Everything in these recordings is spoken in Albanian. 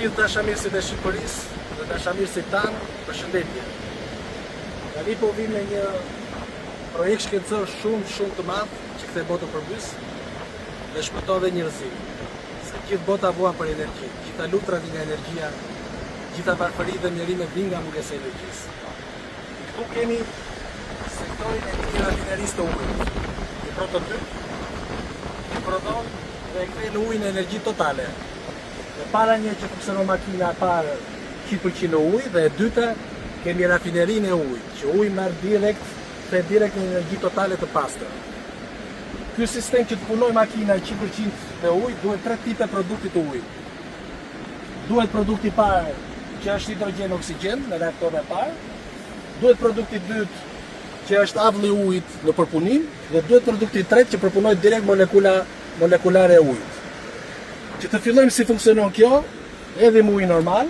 gjithë dashamirësit e Shqipërisë dhe dashamirësit tanë, përshëndetje. Tani po vim me një projekt shkencor shumë të madh që kthe botën përbys dhe shpëtoi njerëzimin. Se gjithë bota vuan për energji, gjitha lutrat nga energjia, gjitha varfëritë dhe mjerimet vijnë nga mungesa e energjisë. Këtu kemi sektorin e një rafinerisë të ujit. Një prototyp që prodhon dhe kthen ujin në energji totale. E para një që funksionon makina e parë 100% në ujë dhe e dyta kemi rafinerinë e ujit, që uji merr direkt në energji totale të pastër. Ky sistem që të punoj makina 100% me ujë duhet 3 tipe produkti të ujit. Duhet produkti i parë që është hidrogjen oksigjen në reaktorin e parë, duhet produkti i dytë që është avlli i ujit në përpunim dhe duhet produkti i tretë që përpunoj direkt molekulare e ujit. Që të fillojmë si funksionon kjo, edhim ujë normal.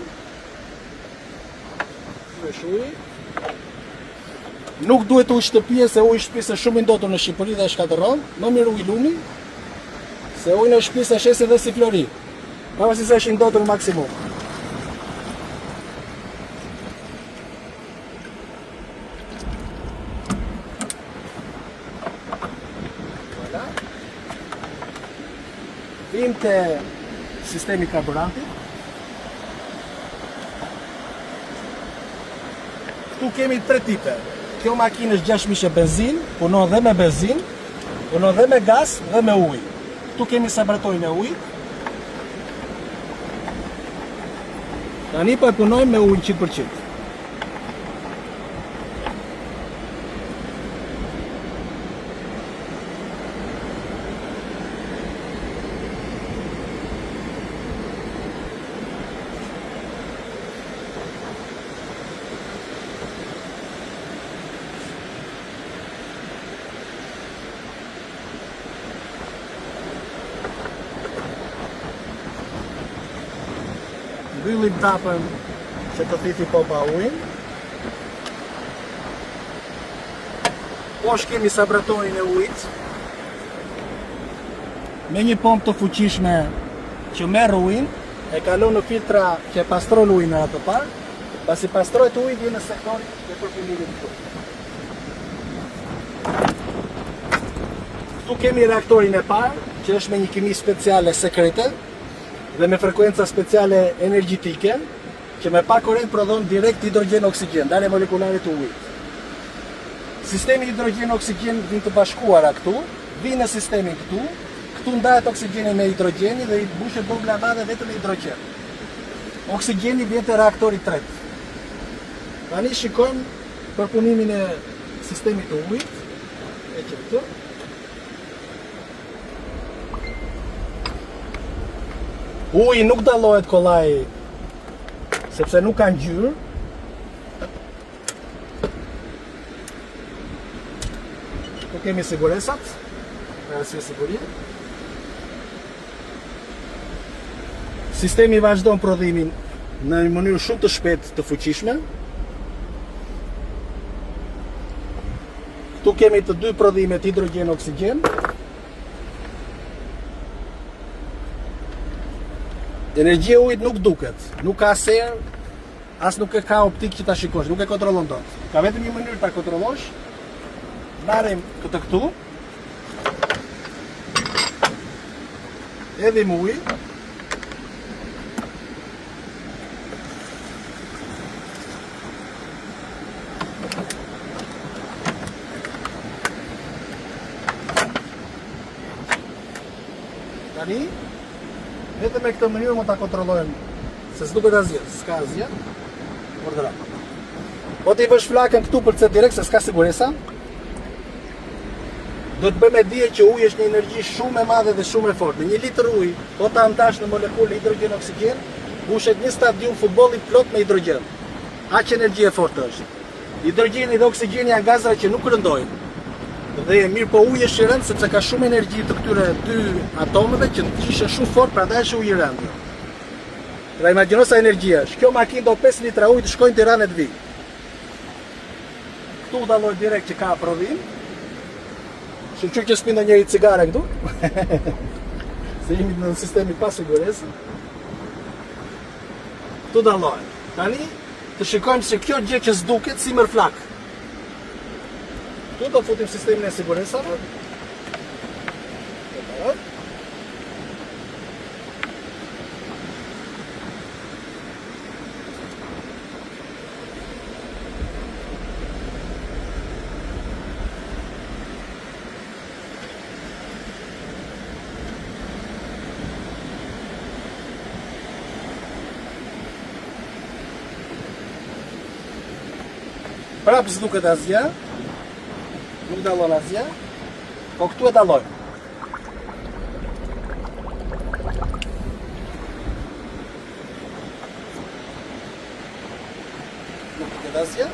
Nuk duhet ujë shtëpie, se ujë shtëpisë është shumë i ndotur në Shqipëri dhe shkatërron. Më mirë ujë lumi, se ujë në shtëpisë është esi dhe si flori. Pavarësisht se është i ndotur në maksimum. Voilà. Vim te sistemi karburantit. Këtu kemi 3 tipe. Kjo makinë është 600 benzin, punon dhe me benzin, punon dhe me gaz dhe me ujë. Këtu kemi separatorin e ujit. Tani po e punojmë me ujë 100%. Mbyllim tapën që të thiti pompa ujin. Poshtë kemi separatorin e ujit me një pompë të fuqishme që merr ujin, e kalon në filtra që pastron ujin në atë parë, pasi pastrohet uji vjen në sektorin e përfundimit të ujit. Këtu kemi reaktorin e parë, që është me një kimi speciale sekrete dhe me frekuenca speciale energjitike, që me pak korrent prodhon direkt hidrogjen oksigjen, dalje molekulare të ujit. Sistemi hidrogjen oksigjen vijnë të bashkuara këtu, vijnë në sistemin këtu ndahet oksigjeni me hidrogjeni dhe i mbushet bombla e madhe vetëm me hidrogjen. Oksigjeni vjen te reaktori i tretë. Tani shikojmë përpunimin e sistemit të ujit, e që këtu. Uji nuk dallohet kollaj, sepse nuk ka ngjyrë. Këtu kemi siguresat, për arsye sigurie. Sistemi vazhdon prodhimin në një mënyrë shumë të shpejtë të fuqishme. Këtu kemi të dy prodhimet hidrogjen-oksigjen. Energjia e ujit nuk duket, nuk ka ser, as nuk e ka optik që ta shikosh, nuk e kontrollon dot. Ka vetëm një mënyrë ta kontrollosh. Marrim këtë këtu. Edhim ujë. Tani vetëm me këtë mënyrë mund ta kontrollojmë, se s'duket asgjë, s'ka asgjë. Urdhëra. Po ti vësh flakën këtu për të direkt se s'ka siguresa. Do të bëjmë dije që uji është një energji shumë e madhe dhe shumë e fortë. Në 1 litër ujë, po ta antash në molekulë hidrogjen oksigjen, mbushet një stadium futbolli plot me hidrogjen. Aq energji e fortë është. Hidrogjeni dhe oksigjeni janë gaza që nuk rëndojnë. Dhe mirë po uji është i rëndë sepse ka shumë energji të këtyre dy atomeve që ndjishen shumë fort, prandaj është uji i rëndë. Pra imagjino sa energji është. Kjo makinë do 5 litra ujë të shkojnë në Tiranë të vijë. Këtu dalloj direkt që ka prodhim. Shumë që s'pinda njëri cigare këtu. Se jemi në sistemi pa siguresë. Këtu dallohen. Tani të shikojmë se kjo gjë që s'duket si merr flak. Këtu do futim sistemin e sigurisave. Prapë s'duket asgjë, nuk dallon asgjë, po këtu e dallojmë. Nuk duket asgjë,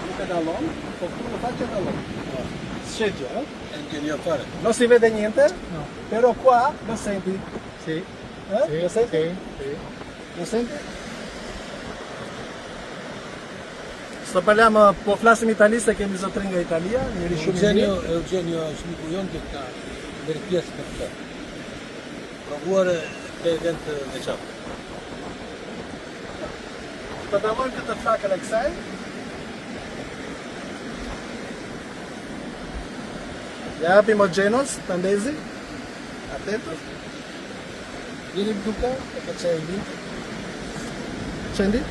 nuk e dallon, po këtu në fakt e dallon. Scendi, Ingegner fare. non si vede niente, No. però qua lo senti. Sì. Lo senti? Sì. Lo senti? Sot parliamo, po flasim italisht se kemi zotrin nga Italia, njëri shumë i mirë. Eugenio është miku jon që ka bërë pjesë në këtë. Provuar këtë event veçantë. Të dallojmë këtë flakën e kësaj. Ja japim oxhenos, të ndezi. Attento. Vieni duca, perché c'è il link. Scendi.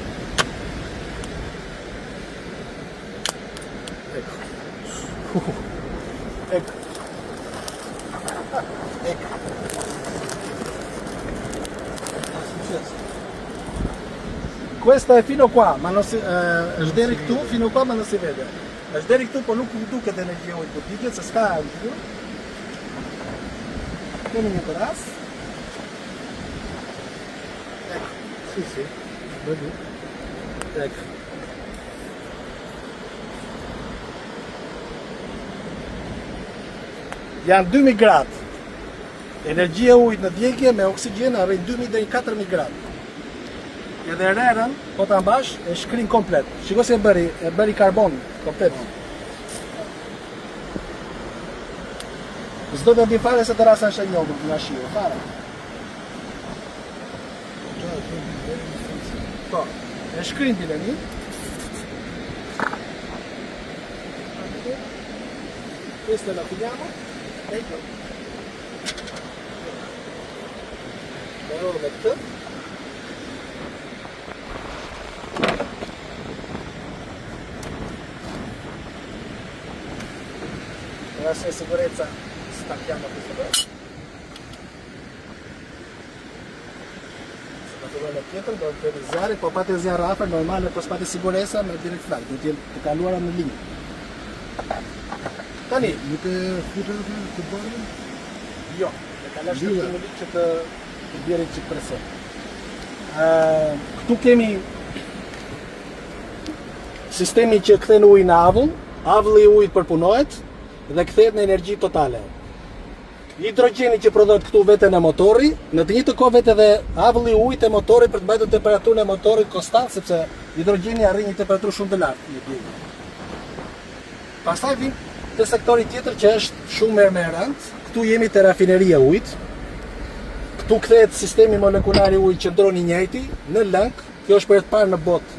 Ecco. Ecco. Ecco. Questo è fino qua, ma non si, është deri këtu, fino qua ma non si vede. Është deri këtu, po nuk duket energjia ujit, po diket se s'ka këtu. Kemi një teras. Ecco. Sì, sì. Vedi? Ecco. Janë 2000 gradë. Energjia e ujit në djegje me oksigjen arrin 2000 deri 4000 gradë. Edhe rerën, po ta mbash, e shkrin komplet. Shiko se e bëri karbon komplet. S'do të di fare se të rasa është e njohur nga shiu, fare. Po, e shkrin bileni. Questo lo finiamo. Ecco. Allora lo metto. Per la sua sicurezza stacchiamo questo qua. Naturale pietra, do të zjarri, po pa të zjarë afër, normale, po s'pa të sigurisë me direkt flak, do të jenë të kaluara në linjë. Tani, Nuk e futur të bërën? jo, e kalash të në linjë që të bjerë që presion. Këtu kemi sistemi që kthen ujë në avull, avulli i ujit përpunohet dhe kthehet në energji totale. Hidrogjeni që prodhohet këtu vete në motori, në të njëjtën kohë vete edhe avulli i ujit e motorit për të mbajtur temperaturën e motorit konstant, sepse hidrogjeni arrin një temperaturë shumë të lartë në djegje. Pastaj vim te sektori tjetër që është shumë më e rëndë. Këtu jemi te rafineria e ujit. Këtu kthehet sistemi molekular i ujit që ndron i njëjti në lëng. Kjo është për të parë në botë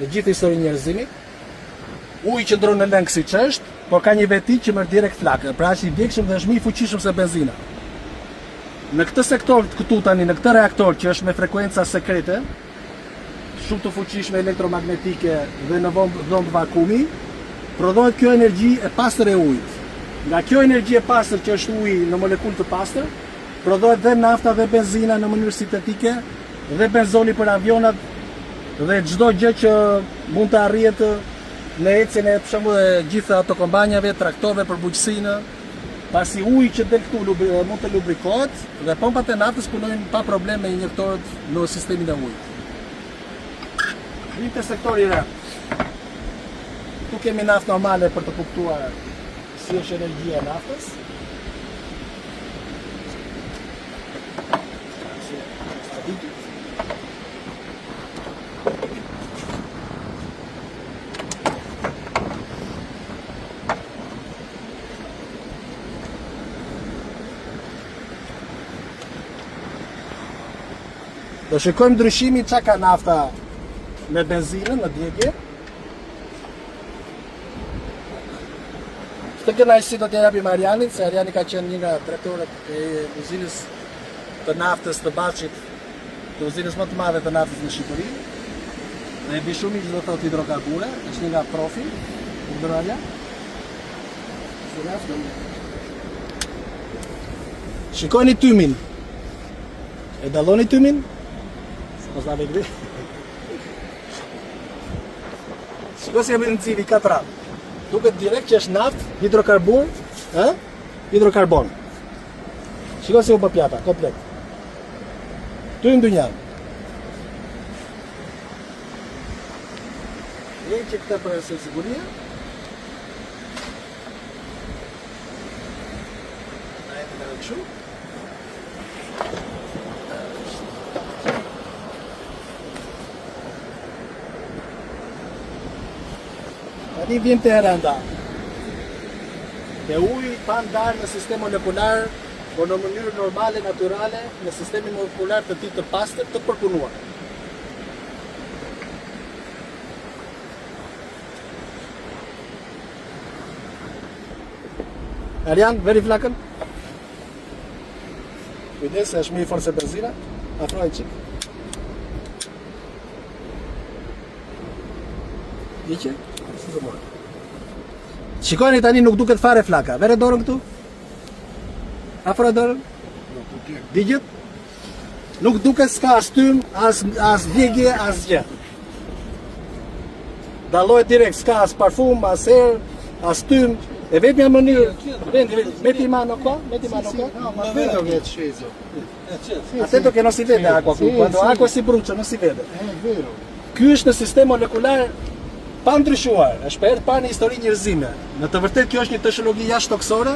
në gjithë historinë e njerëzimit. Uji që ndron në lëng siç është, por ka një veti që merr direkt flakën, pra është i vlefshëm dhe është më i fuqishëm se benzina. Në këtë sektor këtu tani, në këtë reaktor që është me frekuenca sekrete, shumë të fuqishme elektromagnetike dhe në dhomë vakumi, prodhohet kjo energji e pastër e ujit. Nga kjo energji e pastër që është uji në molekull të pastër, prodhohet dhe nafta dhe benzina në mënyrë sintetike dhe benzoni për avionat dhe çdo gjë që mund të arrihet në ecjen e për shembull e gjitha autokombanjave, traktorëve për bujqësinë, pasi uji që del këtu mund të lubrikohet dhe pompat e naftës punojnë pa probleme me injektorët në sistemin e ujit. Vim te sektori i re. Tu kemi naftë normale për të kuptuar si është energjia e naftës. Do shikojmë ndryshimin çka ka nafta me benzinën në djegje. Këtë kënaqësi do t'ja japim Arianit, se Ariani ka qenë një nga drejtorët e uzinës të naftës të Baçit, të uzinës më të madhe të naftës në Shqipëri. Dhe e bi shumë i që do thotë hidrokarbure, është një nga profi, Urdëralja. Shikoni tymin. E dalloni tymin? Mos na vegri. Shikoj se jam në civi 4 radhë. Duket direkt që është naftë, hidrokarbur, hidrokarbon. Shikoj se u bë pjata, komplet. Tym dynjan. Një që këtë për e siguria. Na e të në rëkshu. Tani vjen të herënda. Dhe uji pa ndarë në sistem molekular, por në mënyrë normale, naturale, në sistemin molekular të tij të pastër të përpunuar. Arian, veri flakën. Kujdes, është më i fortë se benzina. Afroj çik. Diqe? Shikoni tani nuk duket fare flaka. Vere dorën këtu? Afro dorën? Digjet? Nuk duket s'ka as tym, as djegje, as gjë. Dallohet direkt, s'ka as parfum, as erë, as tym. E vetmja mënyrë, meti mano qua, No, ma vero che è acceso. Attento che non si vede acqua qui, quando acqua si brucia non si vede. È vero. Ky është në sistem molekular pa ndryshuar, është për herë parë në histori njerëzime. Në të vërtetë kjo është një teknologji jashtëtoksore,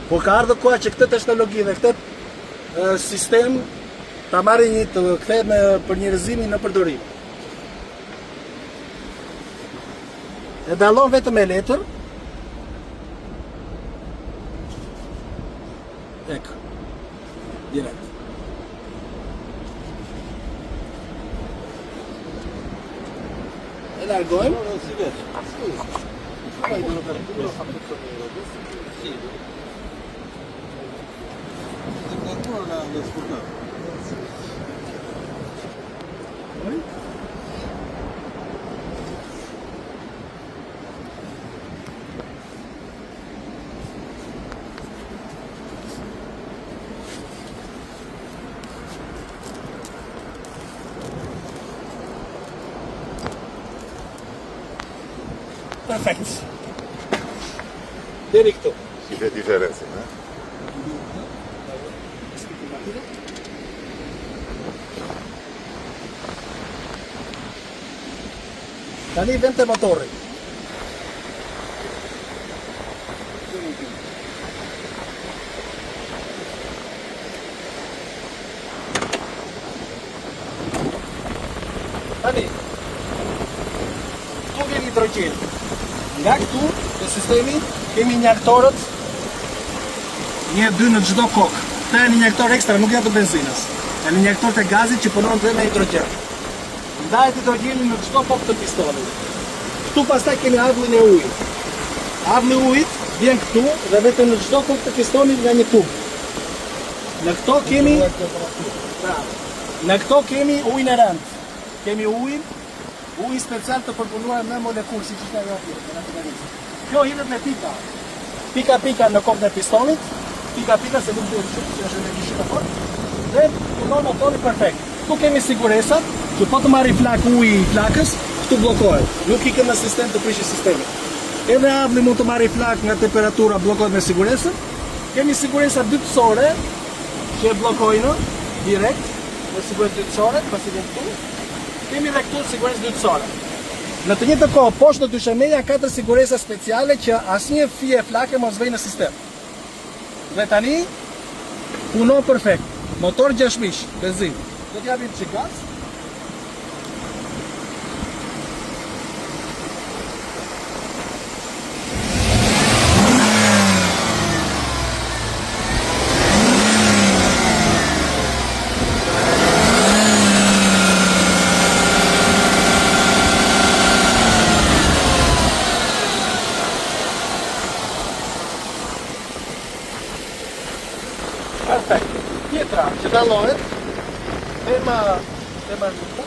por ka ardhur koha që këtë teknologji dhe këtë sistem ta marrë të kthehet për njerëzimin në përdorim. E dallon vetëm me letër. Ecco. Direkt. E largojmë. Non si vede. Sì. Poi non per tutto fa tutto nero. Sì. Qualcuno l'ha scordato. Perfekt. Deri këtu. Si vede differenza, eh? Tani vend te motorri. Tani. Këtu vjen hidrogjen. Nga këtu, në sistemi, kemi injektorët, 1-2 në çdo kokë. Këta janë injektor ekstra, nuk janë të benzinës. Janë injektorët e gazit që punon dhe me hidrogjen. Ndahet hidrogjenin në çdo kokë të pistonit. Këtu pastaj kemi avllin e ujit. Avlli i ujit vjen këtu dhe vetëm në çdo kokë të pistonit nga një tub. Në këto kemi ujin e rënd. Kemi ujin special të përpunuar me molekullë, siç është ajo atje. Kjo hidhet me pika. Pika në kokën e pistonit, pika se nuk duhet shumë, që është energji shumë e fortë. Dhe punon motori perfekt. Këtu kemi siguresat, që po të marri flak uji i flakës, këtu bllokohet. Nuk ikën në sistem të prishë sistemin. Edhe avli mund të marri flak nga temperatura, bllokohet me siguresën. Kemi siguresa dytësore që e bllokojnë direkt, me siguresë dytësore, pasi vjen këtu. Kemi dhe këtu siguresë dytësore. Në të njëjtën kohë, poshtë në dyshemeja ka 4 siguresa speciale që asnjë fije flake mos vejë në sistem. Dhe tani punon perfekt. Motor 6 mish, benzinë. Do t'japim çik gaz. installohet tema rruta.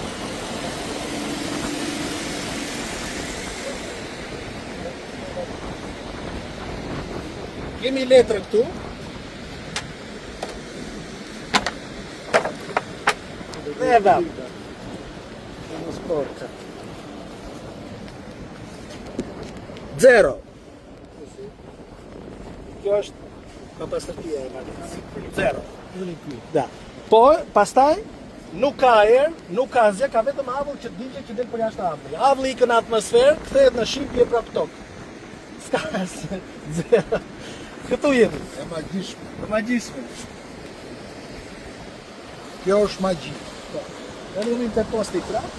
Kemi letrën këtu. Dhe e vëm. Në sportë. 0. Kjo është kapacitetia e makinës. 0. Da. Po, pastaj nuk ka erë, nuk ka asgjë, ka vetëm avull që digje që del për jashtë avullit. Avulli ikën në atmosferë, kthehet në shipje prap tokë. S'ka asgjë. 0. Këtu jemi. E magjishme. E magjishme. Kjo është magji. Ne jemi të posti prap.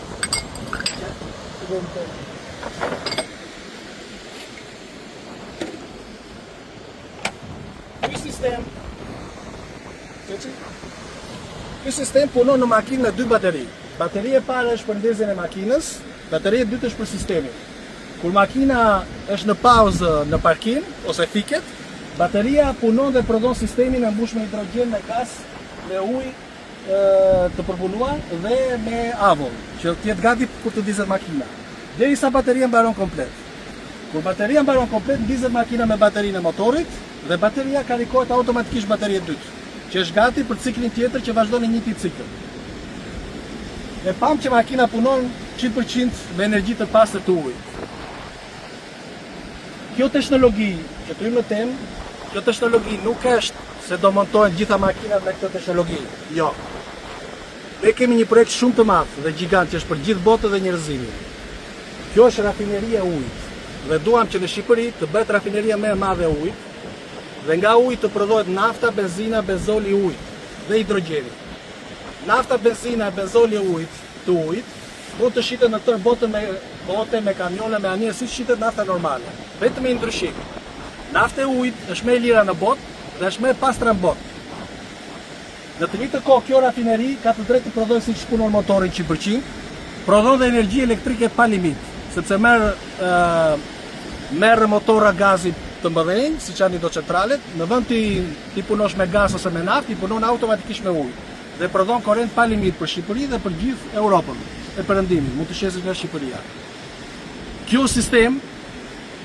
Ky sistem punon në makinë me 2 bateri. Bateria e parë është për ndezjen e makinës, bateria e dytë është për sistemin. Kur makina është në pauzë në parkim ose fiket, bateria punon dhe prodhon sistemin e mbushur me hidrogjen, me gas, me ujë të përpunuar dhe me avull, që të jetë gati kur të ndizet makina. Derisa bateria mbaron komplet. Kur bateria mbaron komplet, ndizet makina me baterinë e motorit dhe bateria karikohet automatikisht bateria e dytë, që është gati për ciklin tjetër që vazhdon në njëjtin cikël. Ne pam që makina punon 100% me energji të pastër të ujit. Kjo teknologji, që të hyjmë në temë, kjo teknologji nuk është se do montohen gjitha makinat me këtë teknologji. Jo. Ne kemi një projekt shumë të madh dhe gjigant që është për gjithë botën dhe njerëzimin. Kjo është rafineria e ujit. Dhe duam që në Shqipëri të bëhet rafineria më e madhe e ujit. Dhe nga uji të prodhohet nafta, benzina, benzoli i ujit dhe hidrogjeni. Nafta, benzina, benzoli i ujit të ujit mund të shitet në tërë botën me bote, me kamione, me anije, si shitet nafta normale. Vetëm me ndryshim. Nafta e ujit është më e lira në botë dhe është më e pastër në botë. Në të njëjtën kohë kjo rafineri ka të drejtë të prodhojë siç punon motori 100%, prodhon dhe energji elektrike pa limit, sepse merr motora gazi të mëdhenj, siç janë hidrocentralet, në vend ti punosh me gaz ose me naftë, ti punon automatikisht me ujë dhe prodhon korrent pa limit për Shqipërinë dhe për gjithë Europën e Perëndimit, mund të shesësh nga Shqipëria. Ky sistem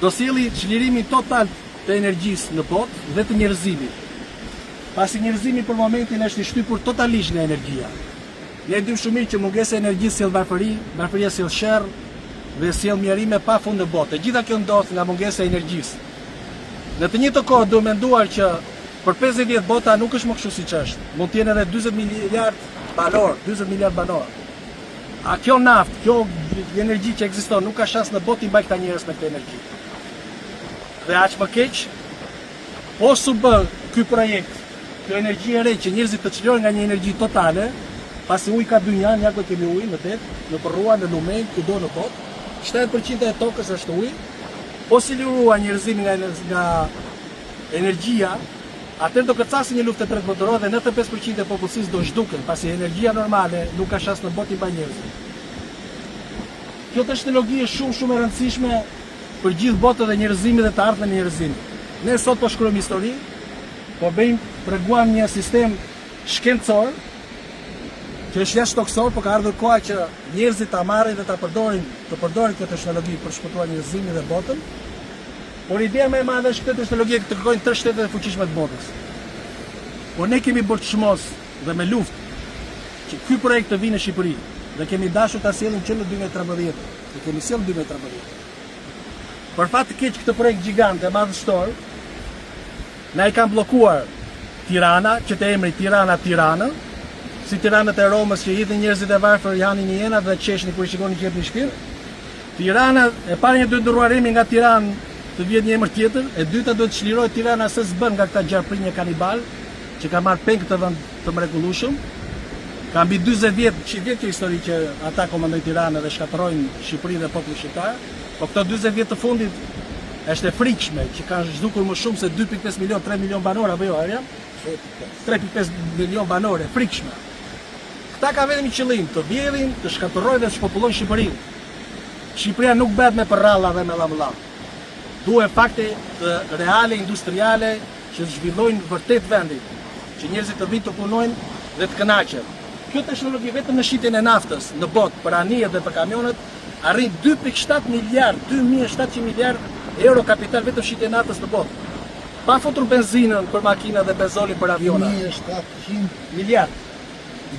do sjellë çlirimin total të energjisë në botë dhe të njerëzimit. Pasi njerëzimi për momentin është i shtypur totalisht nga energjia. Ne dim shumë mirë që mungesa e energjisë sjell varfëri, varfëria sjell sherr dhe sjell mjerime pa fund në botë. Gjitha kjo ndodh nga mungesa e energjisë. Në të njëjtën kohë duhet menduar që për 50 vjet bota nuk është më kështu siç është. Mund të jenë edhe 40 miliard banor, 40 miliard banor. A kjo naftë, kjo energji që ekziston nuk ka shans në botë i mbaj këta njerëz me këtë energji. Dhe aq më keq, po su bë ky projekt, kjo energji e re që njerëzit të çlirojnë nga një energji totale, pasi uji ka dy njanë, ja ku kemi ujë në det, në rrua, në lumen, kudo në botë. 70% e tokës është ujë. Po si lirua njerëzimin nga energjia, atëherë do kërcasë një luftë të tretë botërore dhe 95% e popullsisë do zhduken, pasi energjia normale nuk ka shans në botë i mbaj njerëzit. Kjo teknologji është shumë e rëndësishme për gjithë botën dhe njerëzimin dhe të ardhmen e njerëzimit. Ne sot po shkruajmë histori, po treguam një sistem shkencor që është jashtë toksor, po ka ardhur koha që njerëzit ta marrin dhe ta përdorin këtë teknologji për shpëtuar njerëzimin dhe botën. Por ideja më e madhe është këtë teknologji të kërkojnë 3 shtetet e fuqishme të botës. Por ne kemi bërë çmos dhe me luftë që ky projekt të vinë në Shqipëri dhe kemi dashur ta sjellim që në 2013. Ne kemi sjellë në 2013. Për fat të keq këtë projekt gjigant e madhështor, na i kanë bllokuar Tirana, që të emri Tirana, si Tiranët e Romës që hidhin njerëzit e varfër, janë një jena dhe qeshni kur i shikoni që jep një shpirt. Tirana, e para një duhet ndërruar emri nga Tiranë të vjet një emër tjetër, e dyta duhet çlirohet Tirana se s'bën nga këta gjarprinje kanibal që ka marrë peng këtë vend të mrekullueshëm. Ka mbi 40 vjet, kjo histori që ata komandojnë Tiranën dhe shkatërrojnë Shqipërinë dhe popullin shqiptar, po këto 40 vjet të fundit është e frikshme që kanë zhdukur më shumë se 2.5 milion, 3 milion banor apo jo, Arja? 3.5 milion banor, e frikshme. Këta ka vetëm një qëllim, të vjedhin, të shkatërrojnë dhe të shpopullojnë Shqipërinë. Shqipëria nuk bëhet me përralla dhe me llamullam. Duhet fakte të reale, industriale, që zhvillojnë vërtet vendin, që njerëzit të vinë të punojnë dhe të kënaqen. Kjo teknologji vetëm në shitjen e naftës në botë për anijet dhe për kamionet arrin 2.7 miliard, 2.700 miliard euro kapital vetëm shitje e naftës në botë. Pa futur benzinën për makina dhe benzolin për aviona. 2.700 miliard.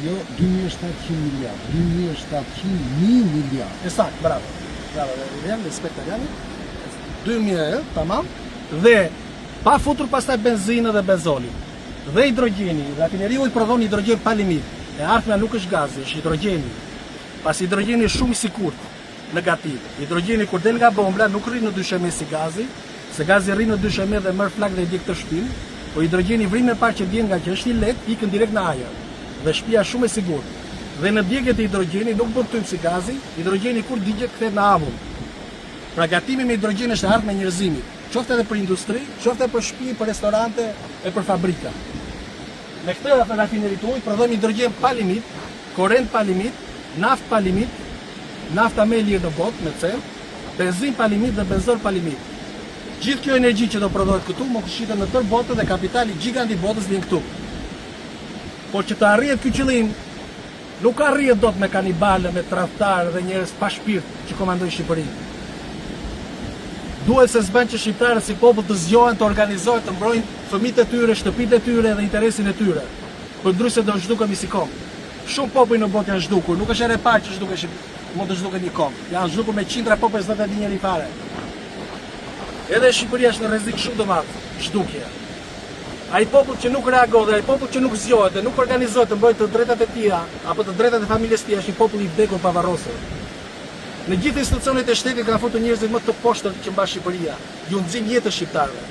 Jo, 2.700 miliard. 2.700 miliard. Esakt, bravo. Bravo, William, respekt Italiani. 2000, tamam. Dhe pa futur pastaj benzinë dhe benzolin. Dhe hidrogjeni, rafineriu i prodhon hidrogjen pa limit. E ardhmja nuk është gazi, është hidrogjeni. Pas hidrogjeni është shumë i sigurt, negativ. Hidrogjeni kur del nga bombla nuk rrin në dysheme si gazi, se gazi rrin në dysheme dhe merr flak dhe i djeg të shtëpinë, po hidrogjeni vrimën e parë që vjen nga që është i lehtë, ikën direkt në ajër. Dhe shtëpia shumë e sigurt. Dhe në djegjet e hidrogjeni nuk bën tym si gazi, hidrogjeni kur digjet kthehet në avull. Pra gatimi me hidrogjen është ardhmë e njerëzimit, qoftë edhe për industri, qoftë për shtëpi, për restorante e për fabrika. Me këtë rafinerit ujë prodhojmë hidrogjen pa limit, korrent pa limit, naftë pa limit, nafta më e lirë në botë me cel, benzinë pa limit dhe benzol pa limit. Gjithë kjo energji që do prodhohet këtu mund të shitet në tërë botën dhe kapitali gjigant i botës vjen këtu. Por që të arrihet ky qëllim, nuk arrihet dot me kanibale, me tradhtarë dhe njerëz pa shpirt që komandojnë Shqipërinë. Duhet se s'bën që shqiptarët si popull të zgjohen, të organizohen, të mbrojnë fëmijët e tyre, shtëpitë e tyre dhe interesin e tyre. Përndryshe do zhdukemi si kom. Shumë popull në botë janë zhdukur, nuk është ere parë që mund të zhduket një kom. Janë zhdukur me qindra popull s'do të di njëri fare. Edhe Shqipëria është në rrezik shumë të madh, zhdukje. Ai popull që nuk reagon, ai popull që nuk zgjohet dhe nuk organizohet të mbrojë të drejtat e tij apo të drejtat e familjes tij është një popull i vdekur pa varrosur. Në gjithë institucionet e shtetit kanë futur njerëzit më të poshtër që mba Shqipëria, ju nxjin jetën shqiptarëve.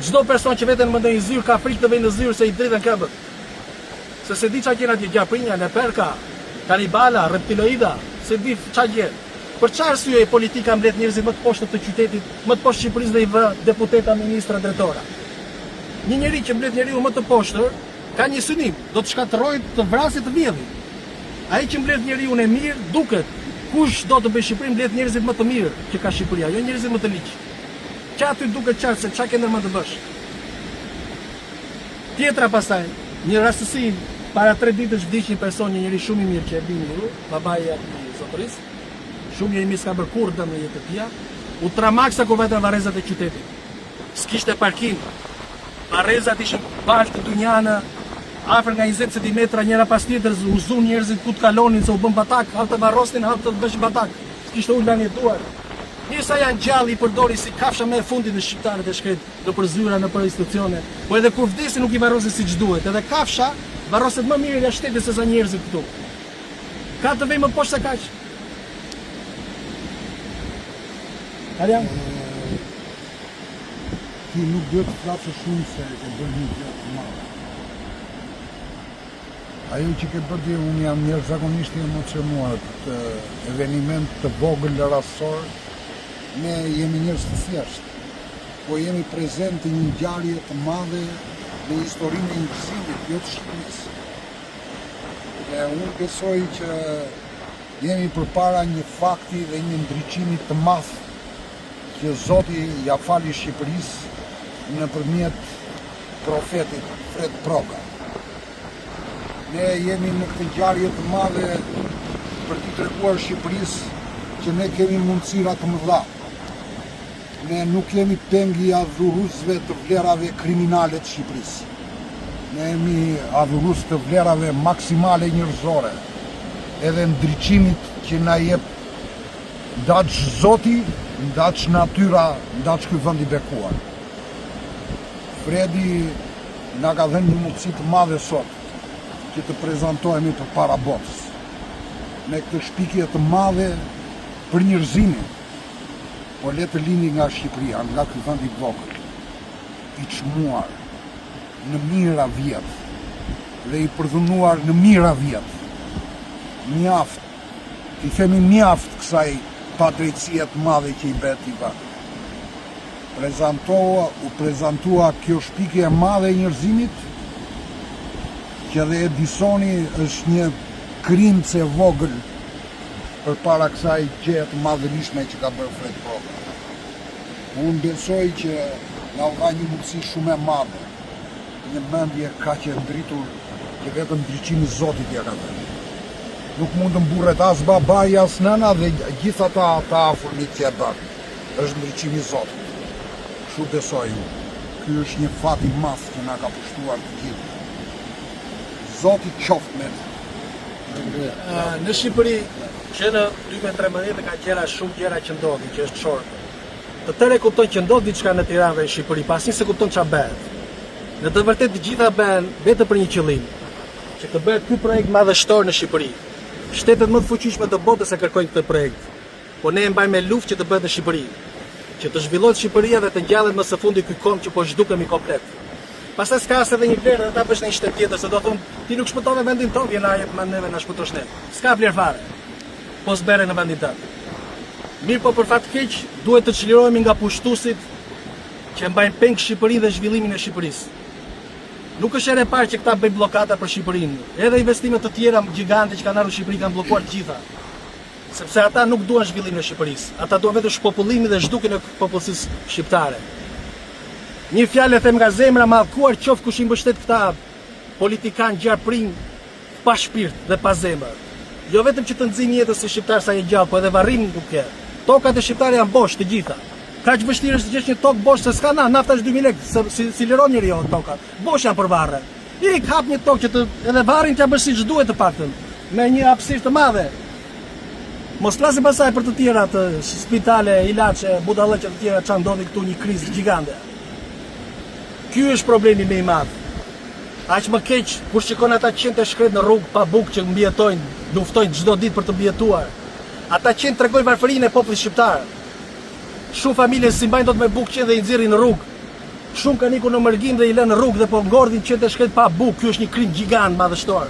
Çdo person që veten mendon i zyrë ka frikë të vënë në zyrë se i dritën këmbët. Se se di çka gjën atje gjaprinja, leperka, kanibala, reptiloida, se di çka gjën. Për çfarë arsye politika mbledh njerëzit më të poshtër të qytetit, më të poshtë Shqipërisë dhe i vë deputeta, ministra, drejtora. Një njeri që mbledh njeriu më të poshtër ka një synim, do të shkatërrojë, të vrasë, të vjedhë. Ai që mbledh njeriu e mirë duket. Kush do të bëjë Shqipërinë mbledh njerëzit më të mirë që ka Shqipëria, jo njerëzit më të liq. Që aty duket qartë se çka ke ndërmend të bësh. Tjetra pastaj, një rastësi, para 3 ditësh vdiq një person, një njeri shumë i mirë që e bini ju, babai i zotërisë, shumë i mirë s'ka bërë kurrë dëm në jetën e tij, u tramaksa kur vetën varrezat e qytetit. S'kishte parkim. Varrezat ishin bashkë të dunjanë, afër nga 20 cm njëra pas tjetrës, u zun njerëzit ku të kalonin se u bën batak, halë të varrosnin, halë të bësh batak. S'kishte ulën jetuar. Njësa janë gjallë i përdori si kafsha më e fundit në shqiptarët e shkret, në përzyra, në për institucione, po edhe kur vdesin nuk i varrosin siç duhet, edhe kafsha varroset më mirë nga shteti se sa njerëzit këtu. Ka të vejë më poshtë se kaq. Arian? Ti nuk duhet të flasë shumë se e bërë një gjë të madhe. Ajo që ke bërë unë jam jashtëzakonisht i emocionuar këtë eveniment të vogël rastësor. Ne jemi njerëz të thjeshtë, po jemi prezent në një ngjarje të madhe në historinë e njerëzimit, jo të Shqipërisë. Dhe unë besoj që jemi përpara një fakti dhe një ndriçimi të madh që Zoti ja fali Shqipërisë nëpërmjet profetit Fred Proga. Ne jemi në këtë ngjarje të madhe për t'i treguar Shqipërisë që ne kemi mundësira të mëdha. Ne nuk jemi pengi adhuruesve të vlerave kriminale të Shqipërisë. Ne jemi adhurues të vlerave maksimale njerëzore, edhe ndriçimit që na jep ndaç Zoti, ndaç natyra, ndaç ky vend i bekuar. Fredi na ka dhënë një mundësi të madhe sot që të prezantohemi përpara botës me këtë shpikje të madhe për njerëzimin, po le të lini nga Shqipëria, nga ky vend i vogël, i çmuar në mijëra vjet dhe i përdhunuar në mijëra vjet. Mjaft, i themi mjaft kësaj padrejtësie të madhe që i bëhet i vend. U prezantua kjo shpikje e madhe e njerëzimit, që dhe Edisoni është një krimce vogël përpara kësaj gjëje të madhërisme që ka bërë Fred Proga. Unë besoj që na u dha një mundësi shumë e madhe, një mendje kaq e ndritur që vetëm ndriçimi i Zotit ja ka dhënë. Nuk mund të mburret as babai as nëna dhe gjithë ata afërmit që e bën. Është ndriçimi i Zotit. Kështu besoj unë. Ky është një fat i madh që na ka pushtuar të gjithë. Zoti qoftë me ne. Në Shqipëri, që në 2013 ka gjëra shumë gjëra që ndodhin, që është shortë. Të tërë e kupton që ndodh diçka në Tiranë dhe në Shqipëri, pasi se kupton ç'a bëhet. Në të vërtetë të gjitha bëhen vetëm për një qëllim, që të bëhet ky projekt madhështor në Shqipëri. Shtetet më të fuqishme të botës e kërkojnë këtë projekt, po ne e mbajmë me luftë që të bëhet në Shqipëri, që të zhvillohet Shqipëria dhe të ngjallet më së fundi ky kom që po zhdukemi komplet. Pastaj s'ka as edhe një vlerë dhe ta bësh në një shtet tjetër, se do thonë ti nuk shpëtove vendin tonë, vjen na jep neve na shpëtosh ne. S'ka vlerë fare. Po s'bere në vendin tënd. Mirë, po për fat keq duhet të çlirohemi nga pushtuesit që mbajnë peng Shqipërinë dhe zhvillimin e Shqipërisë. Nuk është herë e parë që këta bëjnë bllokada për Shqipërinë. Edhe investime të tjera gjigante që kanë ardhur në Shqipëri kanë bllokuar të gjitha. Sepse ata nuk duan zhvillimin e Shqipërisë. Ata duan vetëm shpopullimin dhe zhdukjen e popullsisë shqiptare. Një fjalë e them nga zemra, mallkuar qoftë kush i mbështet këta politikanë gjarprinj pa shpirt dhe pa zemër. Jo vetëm që të nxjini jetën si shqiptar sa një gjallë, po edhe varrimin nuk ke. Tokat e shqiptarë janë bosh të gjitha. Kaq vështirë është të gjesh një tokë bosh se s'ka nafta është 2000 lekë, si liron njeriu tokat. Bosh janë për varre. Ik hap një tokë që të edhe varrin t'ia bësh siç duhet të paktën, me një hapësirë të madhe. Mos flasim pasaj për të tjera të spitale, ilaçe, budallëqe të tjera që ndodhin këtu një krizë gjigante. Ky është problemi më i madh. Aq më keq kur shikon ata qenë të shkret në rrugë pa bukë që mbijetojnë, luftojnë çdo ditë për të mbijetuar. Ata qenë tregojnë varfërinë e popullit shqiptar. Shumë familje si mbajnë dot me bukë qenë dhe i nxjerrin në rrugë. Shumë kanë ikur në mërgim dhe i lënë në rrugë dhe po ngordhin qenë të shkret pa bukë. Ky është një krim gjigant madhështor.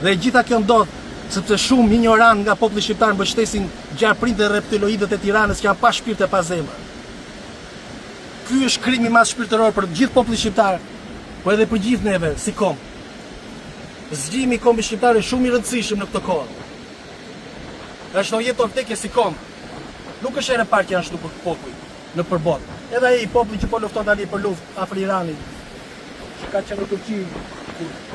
Dhe gjitha kjo ndodh sepse shumë ignorant nga populli shqiptar mbështesin gjarprinjtë dhe reptiloidët e Tiranës që janë pa shpirt e pa zemër. Ky është krimi i madh shpirtëror për gjithë popullin shqiptar, po edhe për gjithë neve si kom. Zgjimi i kombit shqiptar është shumë i rëndësishëm në këtë kohë. Është një jetë vdekje si kom. Nuk është herë e parë që janë shtuar popull në përbot. Edhe ai populli që po lufton tani për luftë afër Iranit, që ka qenë në Turqi,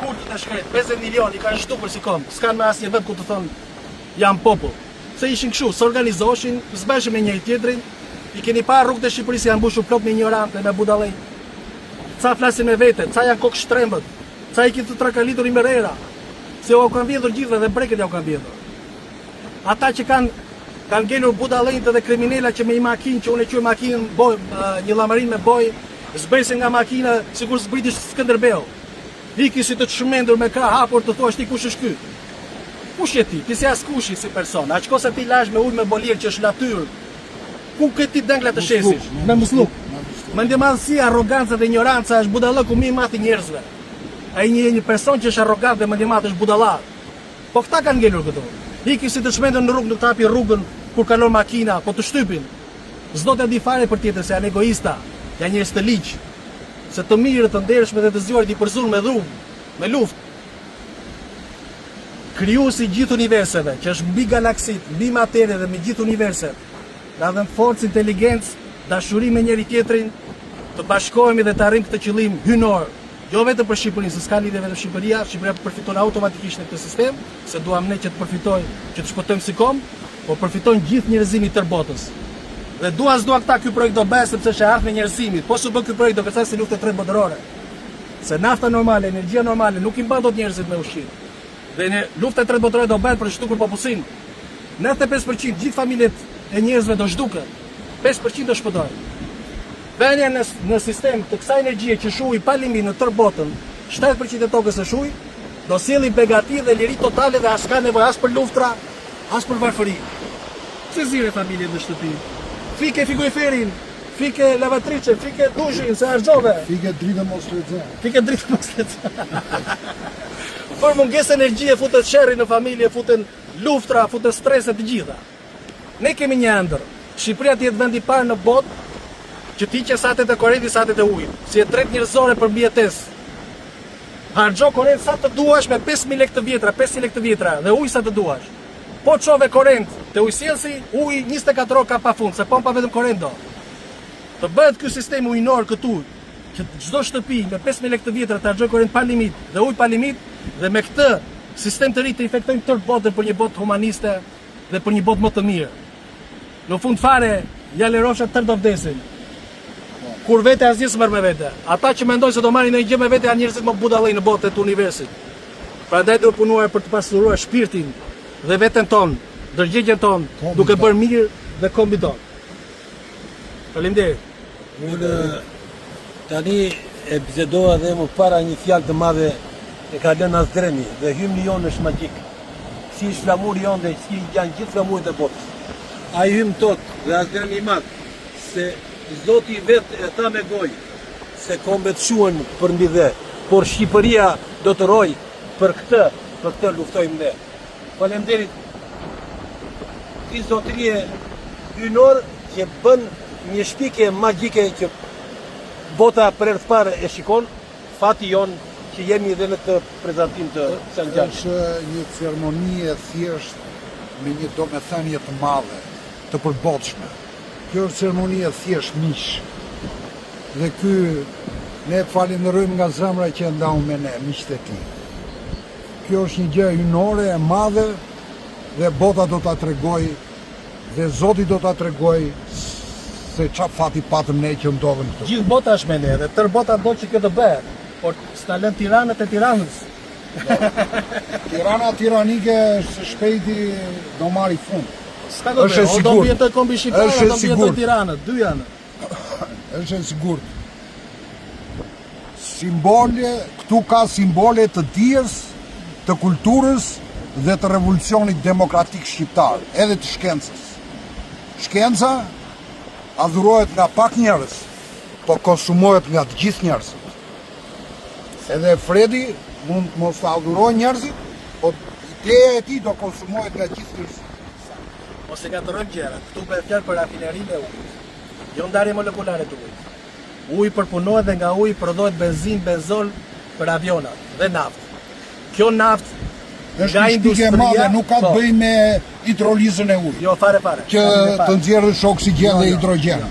kur të shkret 50 milionë i kanë shtuar si kom. S'kan me asnjë vend ku të thonë janë popull. Se ishin kështu, s'organizoheshin, s'bëshin me njëri tjetrin. I keni parë rrugët e Shqipërisë janë mbushur plot me ignorantë, me budallëj. Ca flasin me vete, ca janë kokë shtrembët, ca i kitë trakalitur i merera. Se u kanë vjedhur gjithë dhe breket ja u kanë vjedhur. Ata që kanë ngelur budallëjt dhe kriminela që me një makinë që unë e quaj makinën boj, një llamarin me boj, zbresin nga makina sikur zbritish Skënderbeu. Iki si të çmendur me krah hapur të thuash ti kush është ky? Kush je ti? Ti si askushi si person. Aq kosa ti lash me ujë me bolier që është natyrë. Ku ke ti dengla të shesish? Me musluk. Mendjemadhësia, arroganca dhe ignoranca është budallëku më i madh i njerëzve. Ai një person që është arrogant dhe mendjemadh është budallak. Po këta kanë ngelur këtu. Iki si të çmendur në rrugë, nuk të hapi rrugën kur kalon makina, po të shtypin. S'do t'ia di fare për tjetër se janë egoista, janë njerëz të liq. Se të mirë, të ndershme dhe të zgjuarit i përzur me dhrumë, me luftë. Krijuesi i gjithë universive, që është mbi galaksit, mbi materie dhe mbi gjithë universit, na dhën forcë, inteligjencë, dashuri me njëri tjetrin, të bashkohemi dhe të arrijmë këtë qëllim hynor. Jo vetëm për Shqipërinë, se s'ka lidhje vetëm Shqipëria, Shqipëria përfiton automatikisht në këtë sistem, se duam ne që të përfitojë, që të shpëtojmë si kom, po përfitojnë gjithë njerëzimi tërë botës. Dhe dua s'dua këta ky projekt do bëhet sepse është e ardhmë e njerëzimit. Po s'u bë ky projekt do kërcaj si luftë e tretë botërore. Se nafta normale, energjia normale nuk i mban dot njerëzit me ushqim. Dhe lufta e tretë botërore do bëhet për të shtukur popullsinë. 95% gjithë familjet e njerëzve do zhduken. 5% do shpëtojnë. Venja në sistem të kësaj energjie që shuhi pa limit në tërë botën, 7% e tokës së shuhi, do sjellin begati dhe liri totale dhe as ka nevojë as për luftra, as për varfëri. Se zire familjet në shtëpi. Fike frigoriferin, fike lavatriçe, fike dushin, se harxove. Fike dritën mos lexo. Fike dritën mos lexo. Për mungesë energjie futet sherri në familje, futen luftra, futen strese të gjitha. Ne kemi një ëndër. Shqipëria të jetë vendi i parë në botë që ti që satet e korrentit, satet e ujit, si e tretë njerëzore për mbijetesë. Harxho korrent sa të duash me 5000 lekë të vjetra, 500 lekë të vjetra dhe ujë sa të duash. Po çove korrent te ujësielsi, uji 24 orë ka pafund, se pompa vetëm korrent do. Të bëhet ky sistem ujinor këtu, që çdo shtëpi me 5000 lekë të vjetra të harxhoj korrent pa limit dhe ujë pa limit, Dhe me këtë sistem të ri të infektojmë tërë botën për një botë humaniste dhe për një botë më të mirë. Në fund fare, ja lerosha tërë do vdesin. Kur vete asgjë s'merr me vete. Ata që mendojnë se do marrin ndonjë gjë me vete janë njerëzit më budallëj në botë të universit. Prandaj duhet punuar për të pasuruar shpirtin dhe veten tonë, ndërgjegjen tonë, duke bërë mirë dhe kombin tonë. Faleminderit. Unë tani e bisedova dhe më para një fjalë të madhe e ka lënë Azdremi dhe hymni jonë është magjik. Si është flamuri jonë dhe si janë gjithë flamurit e botës. Ai hymn tot dhe Azdremi i madh se Zoti vetë e tha me gojë se kombet shuan për mbi dhe, por Shqipëria do të rojë për këtë luftojmë ne. Faleminderit ti zotërie hynor që bën një shpikje magjike që bota për herë të parë e shikon, fati jon që jemi edhe në këtë prezantim të Sanxhanit. Është një ceremoni e thjesht me një domethënie të madhe, të përbotshme. Kjo është ceremoni e thjesht miq. Dhe ky ne falenderojmë nga zemra që e ndau me ne, miqtë e tij. Kjo është një gjë hynore e madhe dhe bota do ta tregoj dhe Zoti do ta tregoj se çfarë fati patëm ne që ndodhem këtu. Gjithë bota është me ne dhe tërë bota do që kjo të bëhet, por s'na lën tiranët e Tiranës. Tirana tiranike së shpejti do marri fund. S'ka do bëhet, o do mbjetoj kombi shqiptar, o do mbjetoj Tiranët, dy janë. Është e sigurt. Simbole, këtu ka simbole të dijes, të kulturës dhe të revolucionit demokratik shqiptar, edhe të shkencës. Shkenca adhurohet nga pak njerëz, po konsumohet nga të gjithë njerëzit. Edhe Fredi mund mos të adhurojë njerëzit, po ideja e tij do konsumohet nga gjithë njerëzit. Mos e gatorojmë gjërat. Këtu bëhet fjalë për rafinerinë e ujit. Jo ndarje molekulare të ujit. Uji përpunohet dhe nga uji prodhohet benzinë, benzol për avionat dhe naftë. Kjo naftë Është një shpikje e madhe, nuk ka të bëjë me hidrolizën e ujit. Jo, fare. Që të nxjerrësh oksigjen dhe hidrogjen.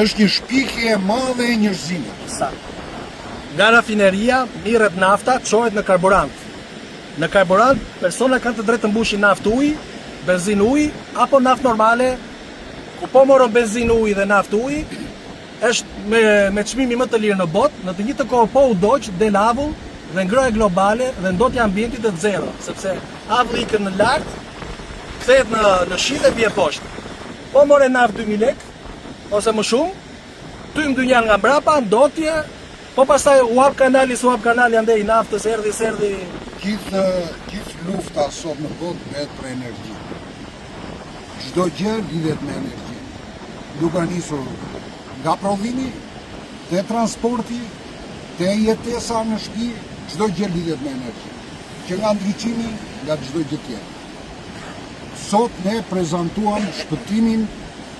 Është një shpikje e madhe e njerëzimit. Saktë. Nga rafineria mirret nafta, çohet në karburant. Në karburant, persona kanë të drejtë të mbushin naftë uji, benzinë uji apo naftë normale, ku po morën benzinë uji dhe naftë uji, është me çmimi më të lirë në botë, në të njëjtën kohë po u doq del avull dhe ngrohje globale dhe ndotja ambientit të zero, sepse avulli ikën në lart, kthehet në shi dhe bie poshtë. Po more naftë 2000 lekë ose më shumë, tym dynjan nga mbrapa, ndotje, po pastaj u hap kanali andej naftës erdhi. Gjithë lufta sot në botë bëhet për energji. Çdo gjë lidhet me energji. Duke nisur nga prodhimi, te transporti, te jetesa në shtëpi, çdo gjë lidhet me energji. Që nga ndriçimi, nga çdo gjë tjetër. Sot ne prezantuam shpëtimin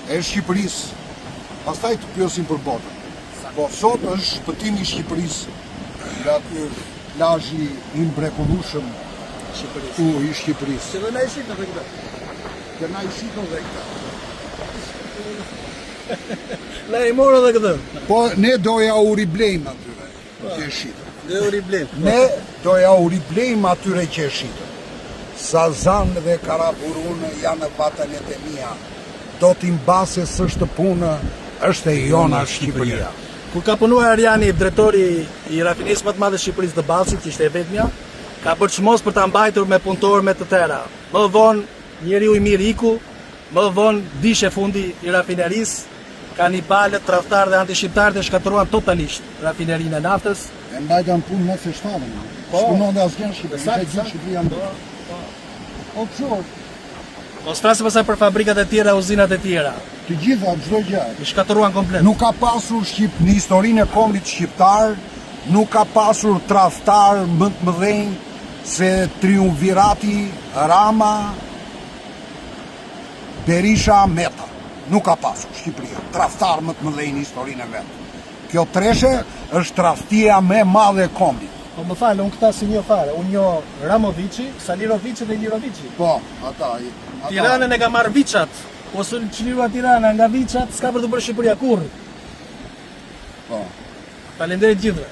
e Shqipërisë. Pastaj të pyesim për botën. Po sot është shpëtimi i Shqipërisë nga ky plazhi i mrekullueshëm i Shqipërisë. Se do na ishit në këtë. Që na ishit edhe këtë. Na i morë edhe këtë. Po ne doja u riblejmë atyre që e shitën. Dhe u riblem. Ne doja u riblejmë atyre që e shitën. Sazan dhe Karaburun janë në vatanet e mia. Do t'i mbase s'është punë, është e jona Shqipëria. Kur ka punuar Ariani, drejtori i rafinisë më të madhe Shqipërisë të Ballsit, që ishte e vetmja, ka bërë çmos për ta mbajtur me punëtorë me të tëra. Më vonë njeriu i mirë iku, më vonë dishe fundi i rafinerisë, kanibalët, tradhtarë dhe antishqiptarët e shkatëruan totalisht rafinerinë e naftës. E mbajtën punë me feshtavën. S'punon dhe asgjë në Shqipëri, se gjithë Shqipëria ndërë. O kështu, Mos flasim pastaj për fabrikat e tjera, uzinat e tjera. të gjitha, çdo gjë. I shkatëruan komplet. Nuk ka pasur në historinë e kombit shqiptar, nuk ka pasur tradhtar më të mëdhenj se triumvirati Rama, Berisha, Meta. Nuk ka pasur Shqipëria tradhtar më të mëdhenj në historinë e vet. Kjo treshe është tradhtia më e madhe e kombit. Po më falë, unë këta si një fare, unë njo Ramovici, Salirovici dhe Ilirovici. Po, ata. Tiranën e ka marrë Viçat, ose çlirua Tirana nga Viçat, s'ka për të bërë Shqipëria kurrë. Po. Faleminderit gjithëve.